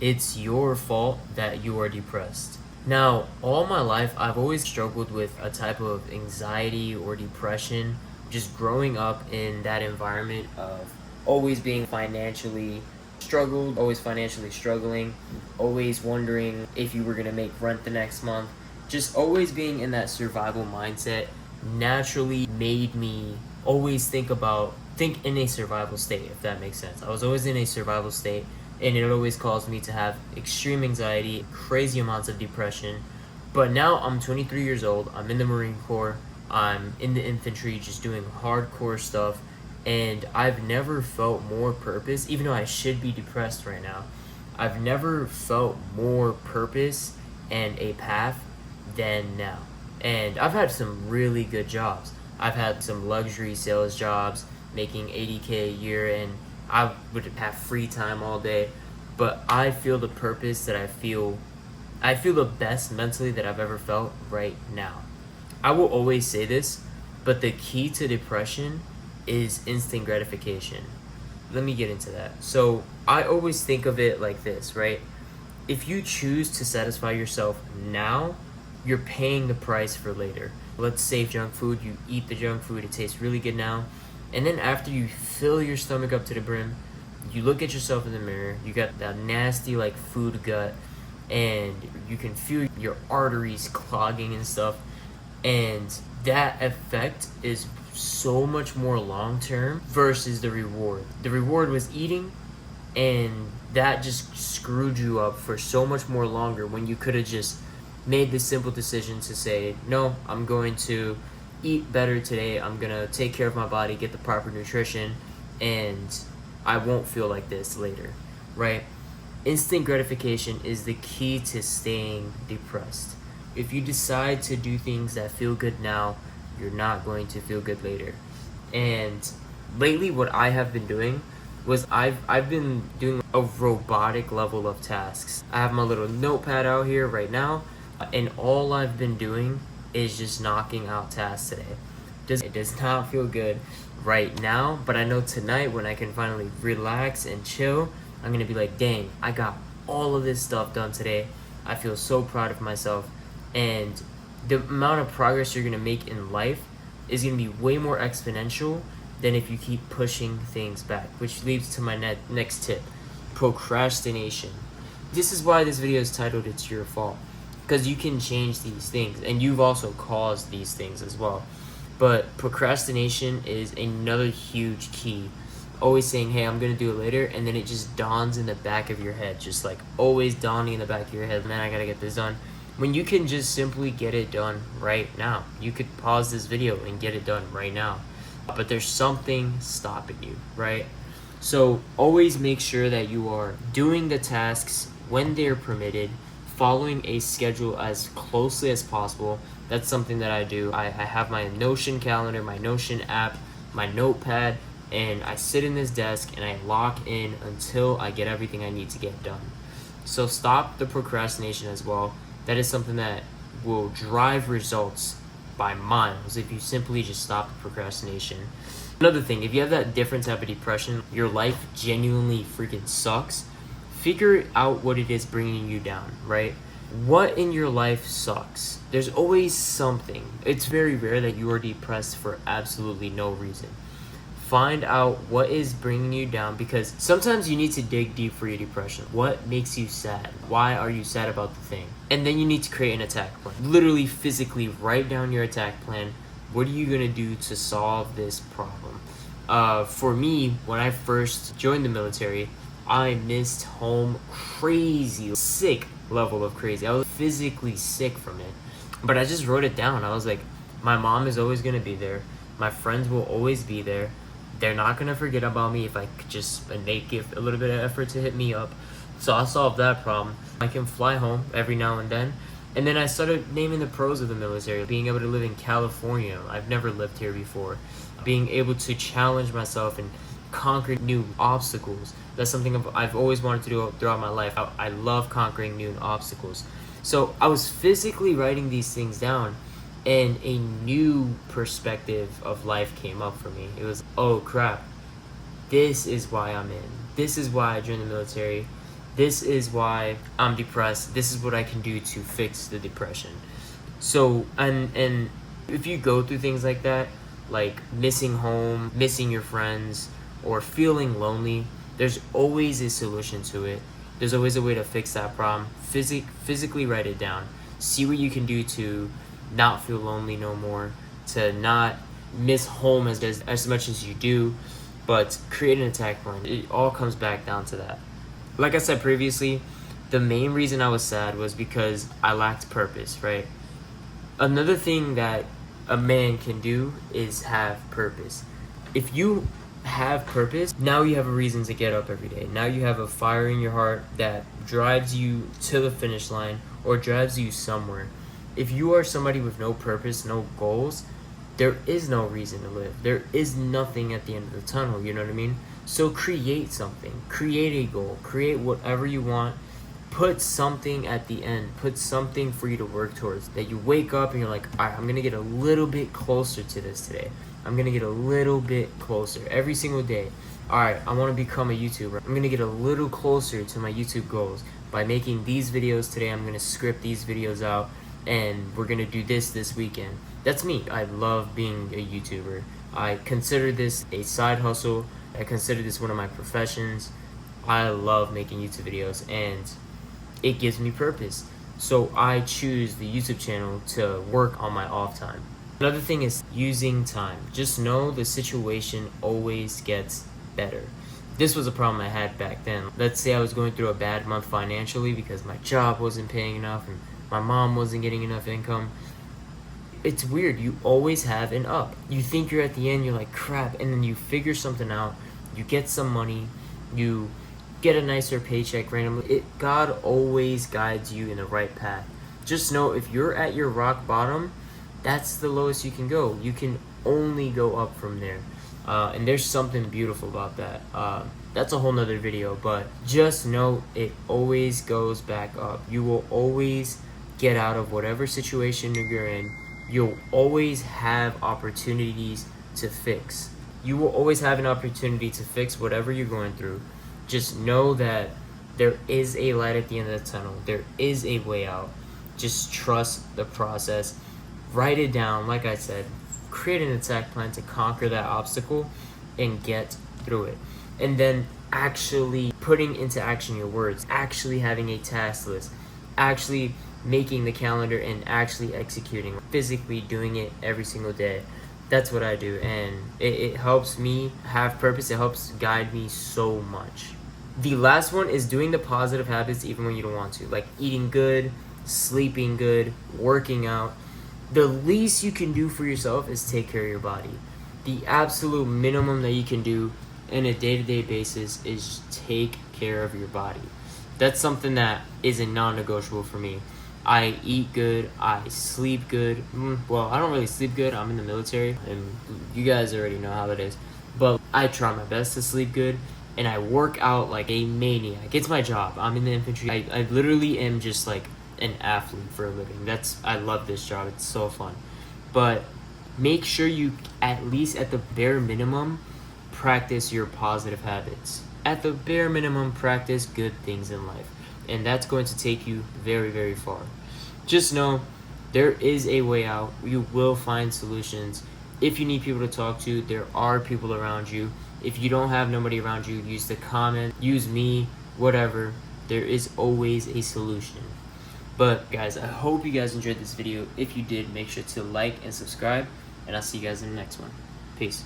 It's your fault that you are depressed. Now, all my life, I've always struggled with a type of anxiety or depression, just growing up in that environment of always being financially struggled, always financially struggling, always wondering if you were going to make rent the next month. Just always being in that survival mindset naturally made me always think in a survival state, if that makes sense. I was always in a survival state, and it always caused me to have extreme anxiety, crazy amounts of depression. But now I'm 23 years old. I'm in the Marine Corps. I'm in the infantry, just doing hardcore stuff, and I've never felt more purpose. Even though I should be depressed right now, I've never felt more purpose and a path than now. And I've had some really good jobs. I've had some luxury sales jobs making 80K a year, and I would have free time all day. But I feel the purpose that I feel the best mentally that I've ever felt right now. I will always say this, but the key to depression is instant gratification. Let me get into that. So I always think of it like this, right? If you choose to satisfy yourself now, you're paying the price for later. Let's say junk food, you eat the junk food, it tastes really good now. And then after you fill your stomach up to the brim, you look at yourself in the mirror, you got that nasty like food gut, and you can feel your arteries clogging and stuff. And that effect is so much more long term versus the reward. The reward was eating, and that just screwed you up for so much more longer when you could have just made the simple decision to say, no, I'm going to eat better today. I'm going to take care of my body, get the proper nutrition, and I won't feel like this later, right? Instant gratification is the key to staying depressed. If you decide to do things that feel good now, you're not going to feel good later. And lately what I have been doing was I've been doing a robotic level of tasks. I have my little notepad out here right now, and all I've been doing is just knocking out tasks today. It does not feel good right now, but I know tonight when I can finally relax and chill, I'm gonna be like, dang, I got all of this stuff done today. I feel so proud of myself. And the amount of progress you're gonna make in life is gonna be way more exponential than if you keep pushing things back, which leads to my next tip: procrastination. This is why this video is titled It's Your Fault, because you can change these things, and you've also caused these things as well. But procrastination is another huge key. Always saying, hey, I'm gonna do it later, and then it just dawns in the back of your head, just like always dawning in the back of your head, man, I gotta get this done. When you can just simply get it done right now. You could pause this video and get it done right now. But there's something stopping you, right? So always make sure that you are doing the tasks when they're permitted, following a schedule as closely as possible. That's something that I do. I have my Notion calendar, my Notion app, my notepad, and I sit in this desk and I lock in until I get everything I need to get done. So stop the procrastination as well. That is something that will drive results by miles if you simply just stop the procrastination. Another thing, if you have that different type of depression, your life genuinely freaking sucks, figure out what it is bringing you down, right? What in your life sucks? There's always something. It's very rare that you are depressed for absolutely no reason. Find out what is bringing you down, because sometimes you need to dig deep for your depression. What makes you sad? Why are you sad about the thing? And then you need to create an attack plan. Literally, physically write down your attack plan. What are you gonna do to solve this problem? For me, when I first joined the military, I missed home crazy, sick level of crazy. I was physically sick from it. But I just wrote it down. I was like, my mom is always gonna be there. My friends will always be there. They're not gonna forget about me if I could just give a little bit of effort to hit me up. So I solved that problem. I can fly home every now and then. And then I started naming the pros of the military. Being able to live in California. I've never lived here before. Being able to challenge myself and conquer new obstacles. That's something I've always wanted to do throughout my life. I love conquering new obstacles. So I was physically writing these things down, and a new perspective of life came up for me. It was, oh crap, this is why I'm in. This is why I joined the military. This is why I'm depressed. This is what I can do to fix the depression. So, and if you go through things like that, like missing home, missing your friends, or feeling lonely, there's always a solution to it. There's always a way to fix that problem. Physically write it down. See what you can do to not feel lonely no more, to not miss home as much as you do, but create an attack plan. It all comes back down to that. Like I said previously, the main reason I was sad was because I lacked purpose, right? Another thing that a man can do is have purpose. If you have purpose, now you have a reason to get up every day. Now you have a fire in your heart that drives you to the finish line or drives you somewhere. If you are somebody with no purpose, no goals, there is no reason to live. There is nothing at the end of the tunnel, you know what I mean? So create something, create a goal, create whatever you want. Put something at the end, put something for you to work towards, that you wake up and you're like, all right, I'm gonna get a little bit closer to this today. I'm gonna get a little bit closer every single day. All right, I want to become a YouTuber. I'm gonna get a little closer to my YouTube goals by making these videos today. I'm gonna script these videos out and we're gonna do this weekend. That's me. I love being a YouTuber. I consider this a side hustle. I consider this one of my professions. I love making YouTube videos and it gives me purpose. So I choose the YouTube channel to work on my off time. Another thing is using time. Just know the situation always gets better. This was a problem I had back then. Let's say I was going through a bad month financially because my job wasn't paying enough and my mom wasn't getting enough income. It's weird, you always have an up. You think you're at the end, you're like, crap, and then you figure something out, you get some money, you get a nicer paycheck randomly. God always guides you in the right path. Just know if you're at your rock bottom, that's the lowest you can go. You can only go up from there. And there's something beautiful about that. That's a whole nother video, but just know it always goes back up. You will always get out of whatever situation you're in. You'll always have opportunities to fix. You will always have an opportunity to fix whatever you're going through. Just know that there is a light at the end of the tunnel. There is a way out. Just trust the process. Write it down, like I said. Create an attack plan to conquer that obstacle and get through it. And then actually putting into action your words, actually having a task list, actually making the calendar and actually executing, physically doing it every single day. That's what I do, and it helps me have purpose. It helps guide me so much. The last one is doing the positive habits even when you don't want to, like eating good, sleeping good, working out. The least you can do for yourself is take care of your body. The absolute minimum that you can do on a day-to-day basis is take care of your body. That's something that is a non-negotiable for me. I eat good, I sleep good. Well, I don't really sleep good. I'm in the military, and you guys already know how it is. But I try my best to sleep good, and I work out like a maniac. It's my job. I'm in the infantry. I literally am just like an athlete for a living. I love this job. It's so fun. But make sure you, at least at the bare minimum, practice your positive habits. At the bare minimum, practice good things in life. And that's going to take you very, very far. Just know there is a way out. You will find solutions. If you need people to talk to, there are people around you. If you don't have nobody around you, use the comment, use me, whatever. There is always a solution. But guys, I hope you guys enjoyed this video. If you did, make sure to like and subscribe, and I'll see you guys in the next one. Peace.